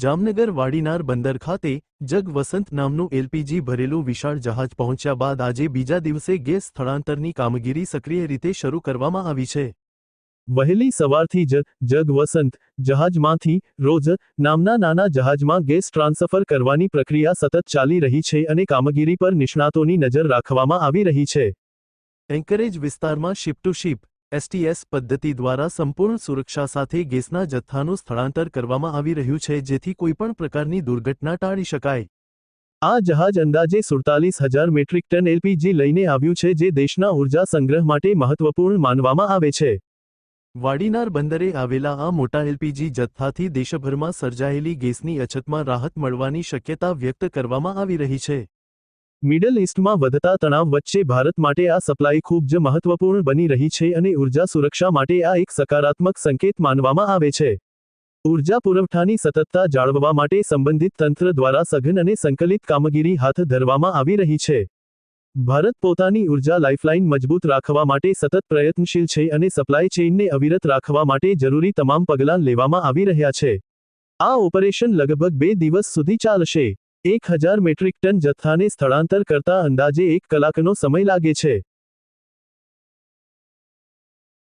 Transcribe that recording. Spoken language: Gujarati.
જામનગર વાડીનાર બંદર ખાતે જગ વસંત નામનું એલપીજી ભરેલું વિશાળ જહાજ પહોંચ્યા બાદ આજે બીજા દિવસે ગેસ સ્થળાંતરની કામગીરી સક્રિય રીતે શરૂ કરવામાં આવી છે। વહેલી સવારથી જગ વસંત જહાજમાંથી રોજ નામના નાના જહાજમાં ગેસ ટ્રાન્સફર કરવાની પ્રક્રિયા સતત ચાલી રહી છે અને કામગીરી પર નિષ્ણાતોની નજર રાખવામાં આવી રહી છે। એન્કરેજ વિસ્તારમાં શિપ ટુ શિપ એસટીએસ પદ્ધતિ દ્વારા સંપૂર્ણ સુરક્ષા સાથે ગેસના જથ્થાનું સ્થળાંતર કરવામાં આવી રહ્યું છે જેથી કોઈપણ પ્રકારની દુર્ઘટના ટાળી શકાય। આ જહાજ અંદાજે 47,000 મેટ્રિક ટન એલપીજી લઈને આવ્યું છે જે દેશના ઉર્જા સંગ્રહ માટે મહત્વપૂર્ણ માનવામાં આવે છે। વાડીનાર બંદરે આવેલા આ મોટા એલપીજી જથ્થાથી દેશભરમાં સર્જાયેલી ગેસની અછતમાં રાહત મળવાની શક્યતા વ્યક્ત કરવામાં આવી રહી છે। મિડલ ઈસ્ટમાં વધતા તણાવ વચ્ચે ભારત માટે આ સપ્લાય ખૂબ જ મહત્વપૂર્ણ બની રહી છે અને ઉર્જા સુરક્ષા માટે આ એક સકારાત્મક સંકેત માનવામાં આવે છે। ઉર્જા પુરવઠાની સતતતા જાળવવા માટે સંબંધિત તંત્ર દ્વારા સઘન અને સંકલિત કામગીરી હાથ ધરવામાં આવી રહી છે। ભારત પોતાની ઉર્જા લાઇફલાઇન મજબૂત રાખવા માટે સતત પ્રયત્નશીલ છે અને સપ્લાય ચેઇનને અવિરત રાખવા માટે જરૂરી તમામ પગલાં લેવામાં આવી રહ્યા છે। આ ઓપરેશન લગભગ 2 દિવસ સુધી ચાલશે। 1,000 મેટ્રિક ટન જથ્થાને સ્થળાંતર કરતા અંદાજે 1 કલાકનો સમય લાગે છે।